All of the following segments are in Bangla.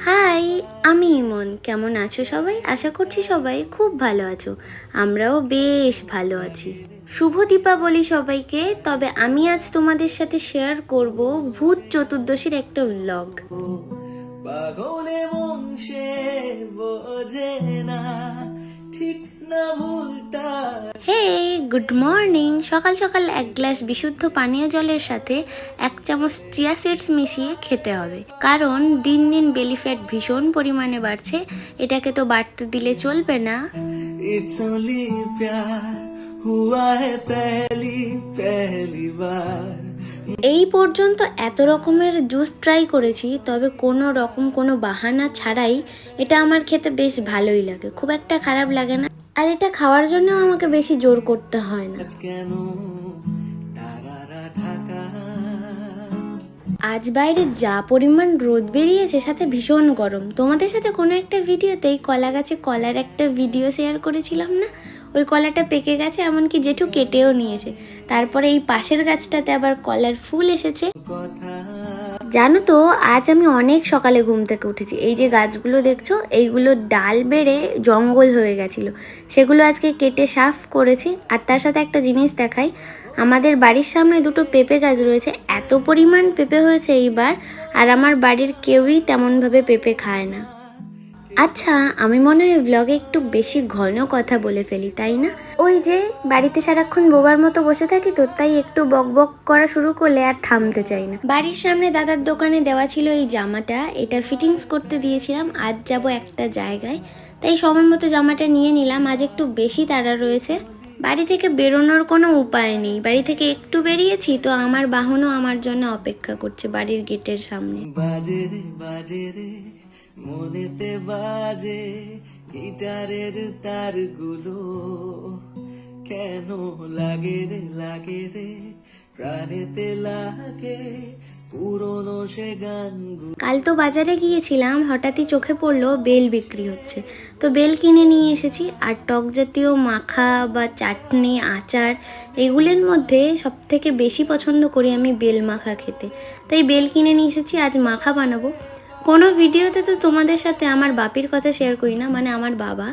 হাই, আমি ইমন। কেমন আছো সবাই? আশা করছি সবাই খুব ভালো আছো। আমরাও বেশ ভালো আছি। শুভ দীপাবলি সবাইকে। তবে আমি আজ তোমাদের সাথে শেয়ার করব ভূত চতুর্দশীর একটা ব্লগ। পাগলে মন সে বোঝে না, ঠিক না ভুলটা। হে, গুড মর্নিং। সকাল সকাল এক গ্লাস বিশুদ্ধ পানীয় জলের সাথে 1 চামচ চিয়া সিডস মিশিয়ে খেতে হবে, কারণ দিন দিন বেলি ফ্যাট ভীষণ পরিমাণে বাড়ছে। এটাকে তো বাড়তে দিলে চলবে না। ইটস অনলি প্যার হুয়া হ্যায় পেহলি পেহলি বার। এই পর্যন্ত এত রকমের জুস ট্রাই করেছি, তবে কোনো বাহানা ছাড়াই এটা আমার খেতে বেশ ভালোই লাগে, খুব একটা খারাপ লাগে না। আর এটা খাওয়ার জন্য আমাকে বেশি জোর করতে হয় না। আজ বাইরে যা পরিমাণ রোদ বেরিয়েছে, সাথে ভীষণ গরম। তোমাদের সাথে কোনো একটা ভিডিওতেই কলা গাছে কলার একটা ভিডিও শেয়ার করেছিলাম না? ওই কলাটা পেকে গেছে, এমনকি জেঠু কেটেও নিয়েছে। তারপরে এই পাশের গাছটাতে আবার কলার ফুল এসেছে। জানো তো, আজ আমি অনেক সকালে ঘুম থেকে উঠেছি। এই যে গাছগুলো দেখছো, এইগুলো ডাল বেড়ে জঙ্গল হয়ে গেছিলো, সেগুলো আজকে কেটে সাফ করেছি। আর তার সাথে একটা জিনিস দেখাই, আমাদের বাড়ির সামনে 2টো পেঁপে গাছ রয়েছে। এত পরিমাণ পেঁপে হয়েছে এইবার, আর আমার বাড়ির কেউই তেমনভাবে পেঁপে খায় না। আচ্ছা, আমি মনে হয় ব্লগে একটু বেশি ঘন কথা বলে ফেলি, তাই না? ওই যে বাড়িতে সারাক্ষণ বোবার মতো বসে থাকি, তো তাই একটু বক বক করা শুরু করলে আর থামতে চাই না। বাড়ির সামনে দাদার দোকানে দেওয়া ছিল এই জামাটা, এটা ফিটিংস করতে দিয়েছিলাম। আজ যাব একটা জায়গায়, তাই সময় মতো জামাটা নিয়ে নিলাম। আজ একটু বেশি তাড়া রয়েছে। বাড়ি থেকে বেরোনোর কোনো উপায় নেই। বাড়ি থেকে একটু বেরিয়েছি তো আমার বাহনও আমার জন্য অপেক্ষা করছে বাড়ির গেটের সামনে। বাজে রে বাজে রে মনেতে বাজে গিটারের তারগুলো, কেন লাগে রে প্রাণেতে লাগে পুরনো সে গানগুলো। কাল তো বাজারে গিয়েছিলাম, হঠাৎই চোখে পড়লো বেল বিক্রি হচ্ছে, তো বেল কিনে নিয়ে এসেছি। আর টক জাতীয় মাখা বা চাটনি, আচার, এগুলোর মধ্যে সব থেকে বেশি পছন্দ করি আমি বেল মাখা খেতে, তাই বেল কিনে নিয়ে এসেছি। আজ মাখা বানাবো। কোনো ভিডিওতে তো তোমাদের সাথে আমার বাপির কথা শেয়ার করি না, মানে আমার বাবা।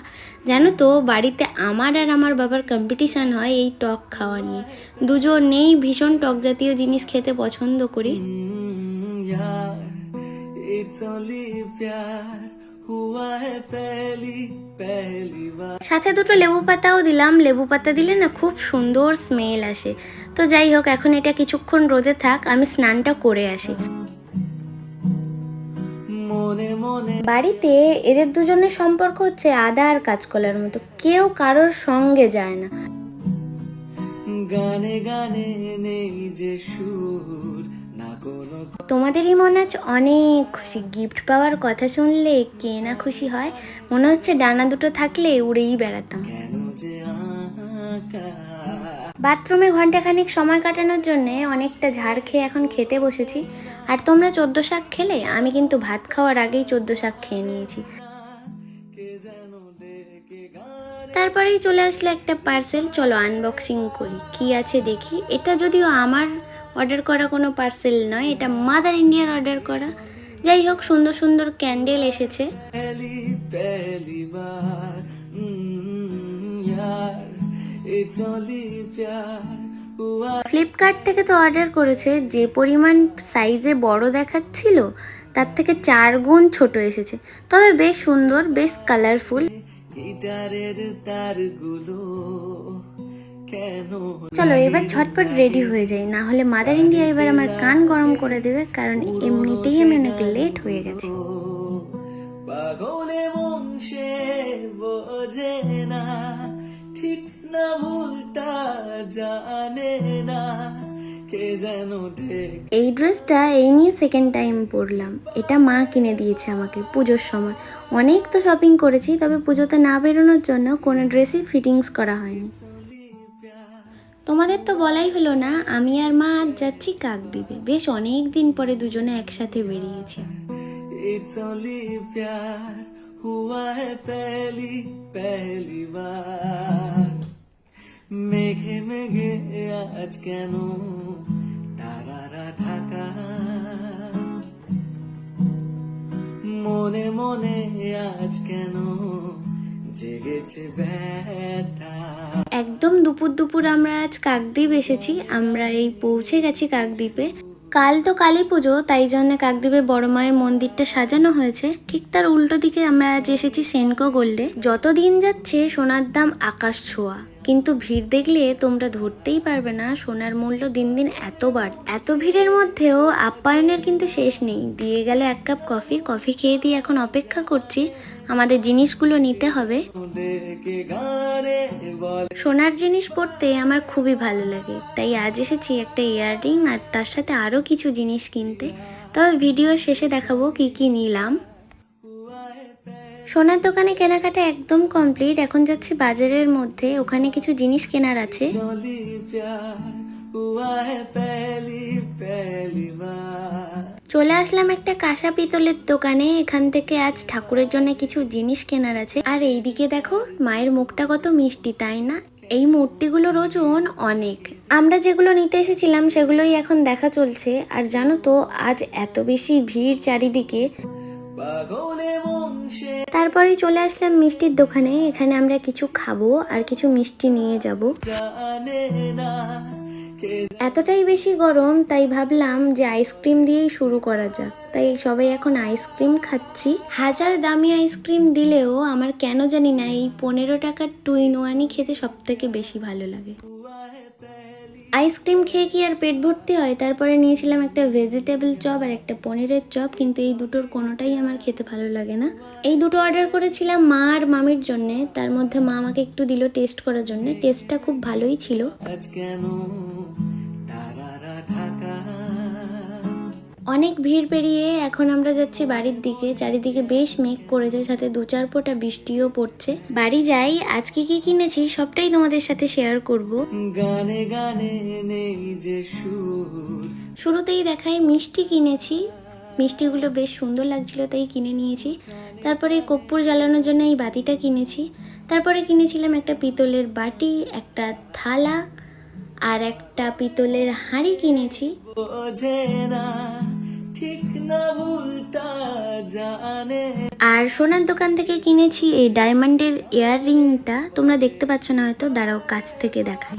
জানো তো, বাড়িতে আমার আর আমার বাবার কম্পিটিশান হয় এই টক খাওয়া নিয়ে। দুজনেই ভীষণ টক জাতীয় জিনিস খেতে পছন্দ করি। সাথে 2টো লেবু পাতাও দিলাম। লেবু পাতা দিলে না খুব সুন্দর স্মেল আসে। তো যাই হোক, এখন এটা কিছুক্ষণ রোদে থাক, আমি স্নানটা করে আসি। বাড়িতে এদের দুজনের সম্পর্ক হচ্ছে আদা আর কাঁচকলার মতো, কেউ কারোর সঙ্গে যায় না। গানে গানে নেই যে সুর না কোনো। তোমাদেরই মনে আছে অনেক খুশি, গিফট পাওয়ার কথা শুনলে কে না খুশি হয়। মনে হচ্ছে ডানা 2টো থাকলে উড়েই বেড়াতাম। বাথরুমে ঘন্টাখানিক সময় কাটানোর জন্য অনেকটা ঝাড় খেয়ে এখন খেতে বসেছি। আর তোমরা 14 শাক খেলে? আমি কিন্তু ভাত খাওয়ার আগেই 14 শাক খেয়ে নিয়েছি। তারপরেই চলে আসলো একটা পার্সেল। চলো আনবক্সিং করি, কি আছে দেখি। এটা যদিও আমার অর্ডার করা কোনো পার্সেল নয়, এটা মাদার ইন্ডিয়ার অর্ডার করা। যাই হোক, সুন্দর সুন্দর ক্যান্ডেল এসেছে। ফ্লিপকার্ট থেকে তো অর্ডার করেছে, যে পরিমাণ সাইজে বড় দেখাচ্ছিল তার থেকে 4 গুণ ছোট এসেছে। তবে বেশ সুন্দর, বেশ কালারফুল। চলো এবার ঝটপট রেডি হয়ে যাই, না হলে মাদার ইন্ডিয়া এবার আমার কান গরম করে দেবে, কারণ এমনিতেই আমি অনেক লেট হয়ে গেছি। পাগলে মন সে বোঝে না, ঠিক না ভুলটা জানে না, কে যেন এই ড্রেসটা এই নিয়ে সেকেন্ড টাইম পরলাম। এটা মা কিনে দিয়েছে আমাকে পুজোর সময়। অনেক তো শপিং করেছি, তবে পুজোতে না বেরোনোর জন্য কোনো ড্রেসই ফিটিংস করা হয়নি। তোমাদের তো বলাই হলো না, আমি আর মা আজ যাচ্ছি কাকদ্বীপে। বেশ অনেক দিন পরে দুজনে একসাথে বেরিয়েছি। মেঘে মেঘে আজ কেন তারারা ঢাকা, মনে আজ কেন জেগেছে ব্যথা। একদম দুপুর দুপুর আমরা আজ কাকদ্বীপ এসেছি। আমরা এই পৌঁছে গেছি কাকদ্বীপে। কাল তো কালী পুজো, তাই জন্য কাকদ্বীপে বড় মায়ের মন্দিরটা সাজানো হয়েছে। ঠিক তার উল্টো দিকে আমরা আজ এসেছি সেনকো গোল্ডে। যত দিন যাচ্ছে সোনার দাম আকাশ ছোঁয়া, কিন্তু ভিড় দেখলে তোমরা ধরতেই পারবে না সোনার মূল্য দিন দিন এত বাড়ছে। এত ভিড়ের মধ্যেও আপ্যায়নের কিন্তু শেষ নেই। দিয়ে গেল এক কাপ কফি। কফি খেয়ে দিয়ে এখন অপেক্ষা করছি, আমাদের জিনিসগুলো নিতে হবে। সোনার জিনিস পরতে আমার খুবই ভালো লাগে, তাই আজ এসেছি একটা ইয়াররিং আর তার সাথে আরও কিছু জিনিস কিনতে। তবে ভিডিও শেষে দেখাবো কি কি নিলাম। সোনার দোকানে কেনাকাটা একদম কমপ্লিট। এখন যাচ্ছি বাজারের মধ্যে, ওখানে কিছু জিনিস কেনার আছে। চলে আসলাম একটা কাঁসা পিতলের দোকানে। এখান থেকে আজ ঠাকুরের জন্য কিছু জিনিস কেনার আছে। আর এইদিকে দেখো মায়ের মুখটা কত মিষ্টি, তাই না? এই মূর্তিগুলোর ওজন অনেক। আমরা যেগুলো নিতে এসেছিলাম সেগুলোই এখন দেখা চলছে। আর জানো তো আজ এত বেশি ভিড় চারিদিকে। তারপরে চলে আসলাম মিষ্টির দোকানে। এখানে আমরা কিছু খাবো আর কিছু মিষ্টি নিয়ে যাব। এতটাই বেশি গরম, তাই ভাবলাম যে আইসক্রিম দিয়েই শুরু করা যাক। তাই সবাই এখন আইসক্রিম খাচ্ছি। হাজার দামি আইসক্রিম দিলেও আমার কেন জানি না এই 15 টাকার 2 in 1 খেতে সব থেকে বেশি ভালো লাগে। আইসক্রিম খেয়ে কি আর পেট ভর্তি হয়? তারপরে নিয়েছিলাম একটা ভেজিটেবল চপ আর একটা পনিরের চপ, কিন্তু এই দুটোর কোনোটাই আমার খেতে ভালো লাগে না। এই দুটো অর্ডার করেছিলাম মা আর মামির জন্যে। তার মধ্যে মা আমাকে একটু দিল টেস্ট করার জন্য। টেস্টটা খুব ভালোই ছিল। অনেক ভিড় পেরিয়ে এখন আমরা যাচ্ছি বাড়ির দিকে। চারিদিকে বেশ মেঘ করেছে, সাথে 2-4 ফোঁটা বৃষ্টিও পড়ছে। বাড়ি যাই, আজকে কি কিনেছি সবটাই তোমাদের সাথে শেয়ার করব। গানে গানে নেই যে সুর। শুরুতেই দেখাই মিষ্টি কিনেছি। মিষ্টিগুলো বেশ সুন্দর লাগছিল তাই কিনে নিয়েছি। তারপরে কর্পূর জ্বালানোর জন্য এই বাতিটা কিনেছি। তারপরে কিনেছিলাম একটা পিতলের বাটি, একটা থালা আর একটা পিতলের হাঁড়ি কিনেছি। আর সোনার দোকান থেকে কিনেছি এই ডায়মন্ডের ইয়াররিংটা। তোমরা দেখতে পাচ্ছ না হয়তো, দাঁড়াও কাছ থেকে দেখাই।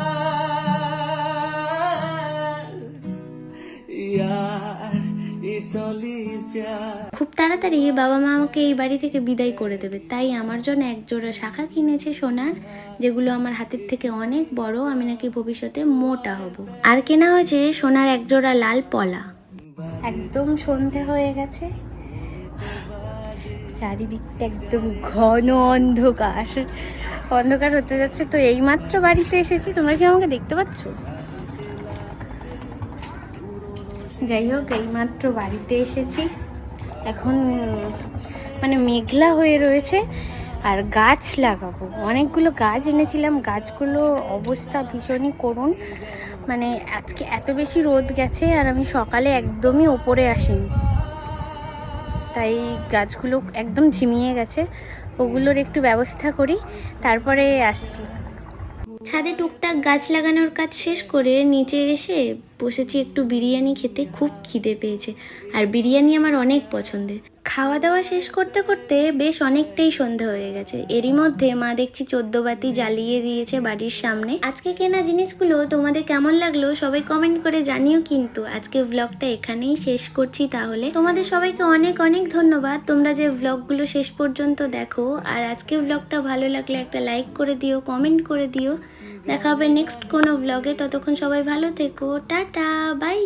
খুব তাড়াতাড়ি বাবা মা আমাকে এই বাড়ি থেকে বিদায় করে দেবে, তাই আমার জন্য এক জোড়া শাখা কিনেছে সোনার, যেগুলো আমার হাতের থেকে অনেক বড়। আমি নাকি ভবিষ্যতে মোটা হব। আর কেনা হয়েছে সোনার এক জোড়া লাল পলা। একদম সন্ধে হয়ে গেছে, চারিদিকটা একদম ঘন অন্ধকার অন্ধকার হতে যাচ্ছে। তো এইমাত্র বাড়িতে এসেছি, তোমরা কি আমাকে দেখতে পাচ্ছ? যাই হোক, এইমাত্র বাড়িতে এসেছি। এখন মানে মেঘলা হয়ে রয়েছে আর গাছ লাগাবো। অনেকগুলো গাছ এনেছিলাম, গাছগুলোর অবস্থা ভীষণই করুণ। মানে আজকে এত বেশি রোদ গেছে আর আমি সকালে একদমই ওপরে আসিনি, তাই গাছগুলো একদম ঝিমিয়ে গেছে। ওগুলোর একটু ব্যবস্থা করি, তারপরে আসছি। ছাদে টুকটাক গাছ লাগানোর কাজ শেষ করে নিচে এসে বসেছি একটু বিরিয়ানি খেতে। খুব খিদে পেয়েছে আর বিরিয়ানি আমার অনেক পছন্দের। খাওয়া দাওয়া শেষ করতে করতে বেশ অনেকটাই সন্ধ্যা হয়ে গেছে। এরই মধ্যে মা দেখছি 14 বাতি জ্বালিয়ে দিয়েছে বাড়ির সামনে। আজকে কেনা জিনিসগুলো তোমাদের কেমন লাগলো সবাই কমেন্ট করে জানিও। কিন্তু আজকে ব্লগটা এখানেই শেষ করছি। তাহলে তোমাদের সবাইকে অনেক অনেক ধন্যবাদ, তোমরা যে ব্লগগুলো শেষ পর্যন্ত দেখো। আর আজকে ব্লগটা ভালো লাগলে একটা লাইক করে দিও, কমেন্ট করে দিও। দেখা হবে নেক্সট কোনো ব্লগে। ততক্ষণ সবাই ভালো থেকো, টাটা, বাই।